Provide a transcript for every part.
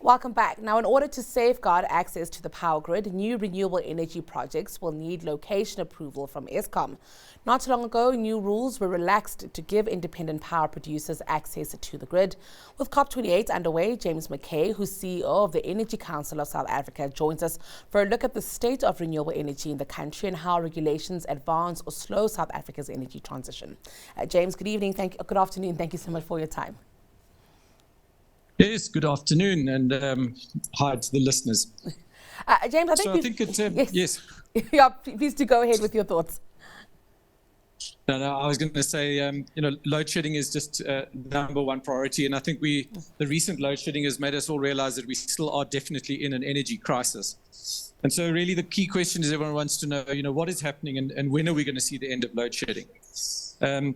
Welcome back. Now, in order to safeguard access to the power grid, new renewable energy projects will need location approval from Eskom. Not too long ago, new rules were relaxed to give independent power producers access to the grid. With COP28 underway, James Mackay, who's CEO of the Energy Council of South Africa, joins us for a look at the state of renewable energy in the country and how regulations advance or slow South Africa's energy transition. James, good evening. Good afternoon. Thank you so much for your time. Yes, good afternoon, and hi to the listeners. James, I think yes. Yeah, please do go ahead with your thoughts. No, I was going to say, load shedding is just number one priority, and I think the recent load shedding has made us all realize that we still are definitely in an energy crisis. And so really the key question is everyone wants to know, what is happening and when are we going to see the end of load shedding? And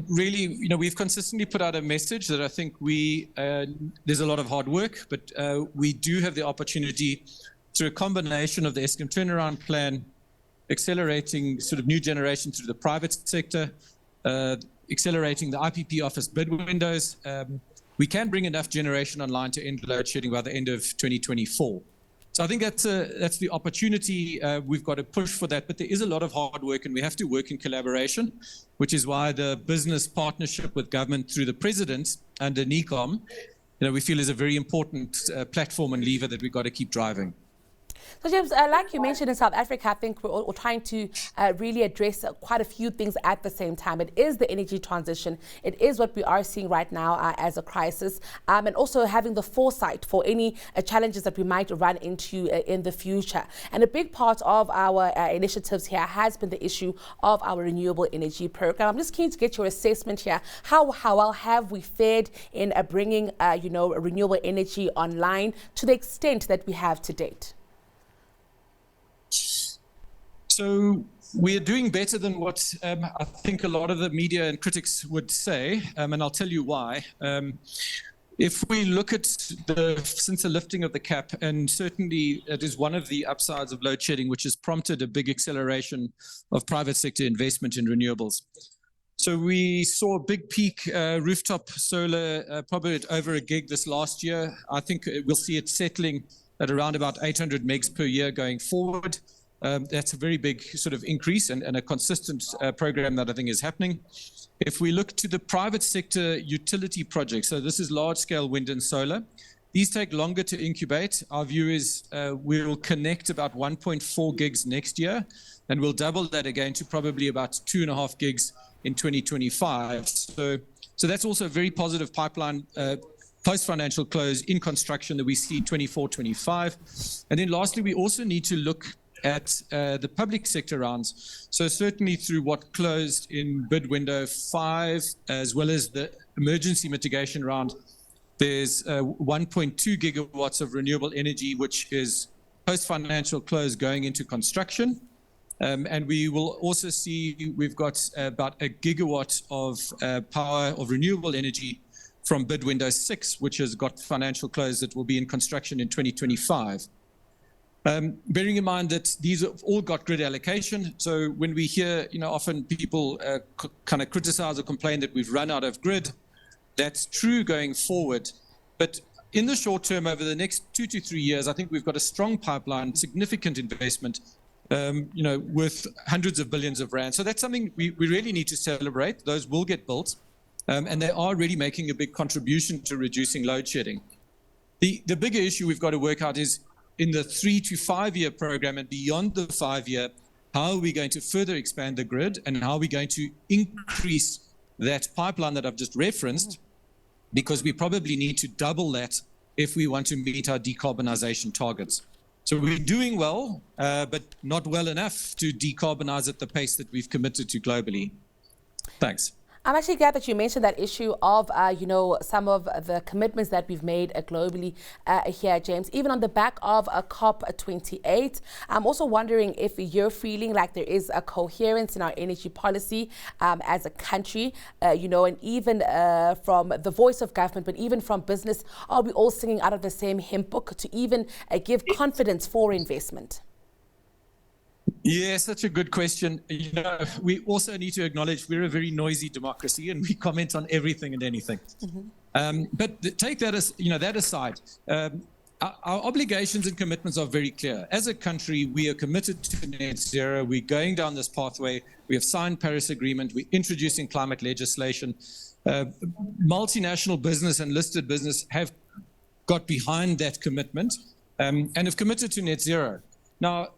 really, we've consistently put out a message that I think there's a lot of hard work, but we do have the opportunity through a combination of the Eskom turnaround plan, accelerating sort of new generation through the private sector, accelerating the IPP office bid windows. We can bring enough generation online to end load shedding by the end of 2024. So I think that's the opportunity. We've got to push for that, but there is a lot of hard work and we have to work in collaboration, which is why the business partnership with government through the president under NECOM, we feel is a very important platform and lever that we've got to keep driving. So, James, like you mentioned in South Africa, I think we're trying to really address quite a few things at the same time. It is the energy transition. It is what we are seeing right now as a crisis, and also having the foresight for any challenges that we might run into in the future. And a big part of our initiatives here has been the issue of our renewable energy program. I'm just keen to get your assessment here. How well have we fared in bringing, renewable energy online to the extent that we have to date? So we're doing better than what I think a lot of the media and critics would say, and I'll tell you why. If we look at since the lifting of the cap, and certainly it is one of the upsides of load shedding, which has prompted a big acceleration of private sector investment in renewables. So we saw a big peak rooftop solar, probably at over a gig this last year. I think we'll see it settling at around about 800 megs per year going forward. That's a very big sort of increase and a consistent program that I think is happening. If we look to the private sector utility projects, so this is large-scale wind and solar, these take longer to incubate. Our view is we will connect about 1.4 gigs next year, and we'll double that again to probably about 2.5 gigs in 2025. So that's also a very positive pipeline post-financial close in construction that we see 24-25. And then lastly, we also need to look at the public sector rounds. So certainly through what closed in bid window 5, as well as the emergency mitigation round, there's 1.2 gigawatts of renewable energy, which is post-financial close going into construction. And we will also see we've got about a gigawatt of power of renewable energy from bid window 6, which has got financial close that will be in construction in 2025. Bearing in mind that these have all got grid allocation. So when we hear, often people kind of criticize or complain that we've run out of grid, that's true going forward. But in the short term, over the next 2 to 3 years, I think we've got a strong pipeline, significant investment, worth hundreds of billions of rand. So that's something we really need to celebrate. Those will get built, and they are really making a big contribution to reducing load shedding. The bigger issue we've got to work out is, in the 3 to 5 year program and beyond the 5 year, how are we going to further expand the grid and how are we going to increase that pipeline that I've just referenced? Because we probably need to double that if we want to meet our decarbonization targets. So we're doing well, but not well enough to decarbonize at the pace that we've committed to globally. Thanks. I'm actually glad that you mentioned that issue of, some of the commitments that we've made globally here, James, even on the back of COP28. I'm also wondering if you're feeling like there is a coherence in our energy policy as a country, and even from the voice of government, but even from business. Are we all singing out of the same hymn book to even give confidence for investment? Yeah, such a good question. We also need to acknowledge we're a very noisy democracy and we comment on everything and anything. But take that as, that aside, our obligations and commitments are very clear. As a country, we are committed to net zero. We're going down this pathway. We have signed Paris Agreement. We're introducing climate legislation. Multinational business and listed business have got behind that commitment and have committed to net zero. Now,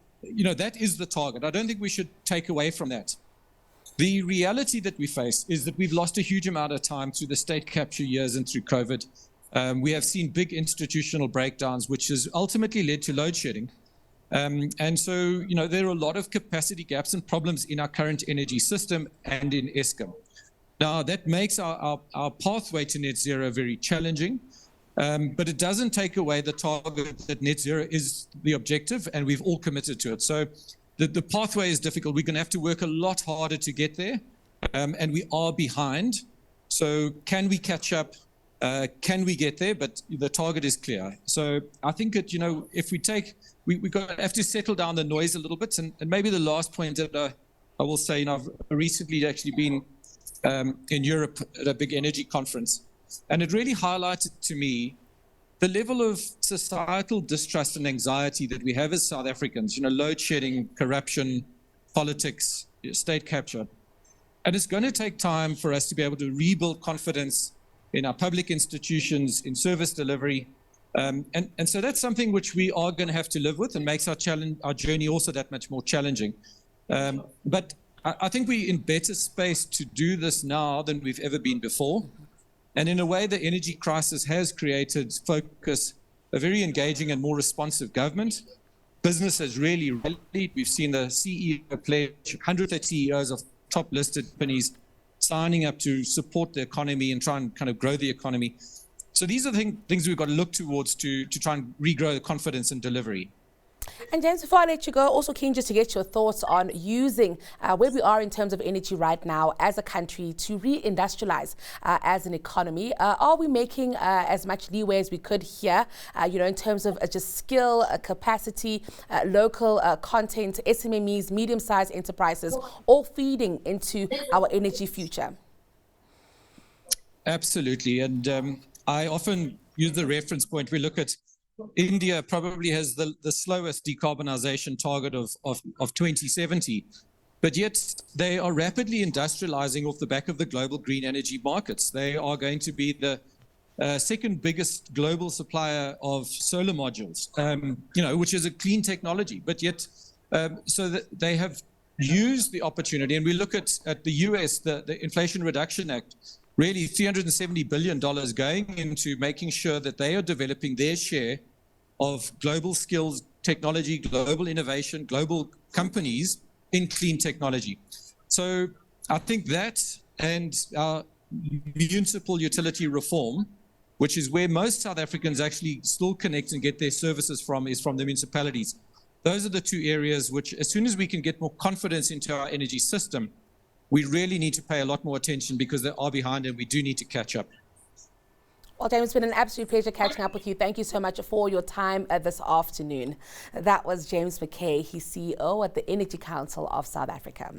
that is the target. I don't think we should take away from that. The reality that we face is that we've lost a huge amount of time through the state capture years and through COVID. We have seen big institutional breakdowns, which has ultimately led to load shedding. And so, there are a lot of capacity gaps and problems in our current energy system and in Eskom. Now, that makes our pathway to net zero very challenging. But it doesn't take away the target that net zero is the objective, and we've all committed to it. So the pathway is difficult. We're going to have to work a lot harder to get there, and we are behind. So can we catch up? Can we get there? But the target is clear. So I think that, if we have to settle down the noise a little bit. And maybe the last point that I will say, I've recently actually been in Europe at a big energy conference. And it really highlighted to me the level of societal distrust and anxiety that we have as South Africans, load shedding, corruption, politics, state capture. And it's going to take time for us to be able to rebuild confidence in our public institutions, in service delivery. And so that's something which we are going to have to live with and makes our journey also that much more challenging. But I think we're in better space to do this now than we've ever been before. And in a way, the energy crisis has created focus, a very engaging and more responsive government. Business has really rallied. We've seen the CEO pledge, 100 CEOs of top listed companies signing up to support the economy and try and kind of grow the economy. So these are the things we've got to look towards to try and regrow the confidence and delivery. And James, before I let you go, also keen just to get your thoughts on using where we are in terms of energy right now as a country to re-industrialize as an economy. Are we making as much leeway as we could here, in terms of just skill, capacity, local content, SMMEs, medium-sized enterprises, all feeding into our energy future? Absolutely. And I often use the reference point. We look at India probably has the slowest decarbonization target of 2070, but yet they are rapidly industrializing off the back of the global green energy markets. They are going to be the second biggest global supplier of solar modules, which is a clean technology, but yet so that they have used the opportunity. And we look at the US, the Inflation Reduction Act, really $370 billion going into making sure that they are developing their share of global skills, technology, global innovation, global companies in clean technology. So I think that and our municipal utility reform, which is where most South Africans actually still connect and get their services from, is from the municipalities. Those are the two areas which, as soon as we can get more confidence into our energy system, we really need to pay a lot more attention because they are behind and we do need to catch up. Well, James, it's been an absolute pleasure catching up with you. Thank you so much for your time this afternoon. That was James Mackay. He's CEO at the Energy Council of South Africa.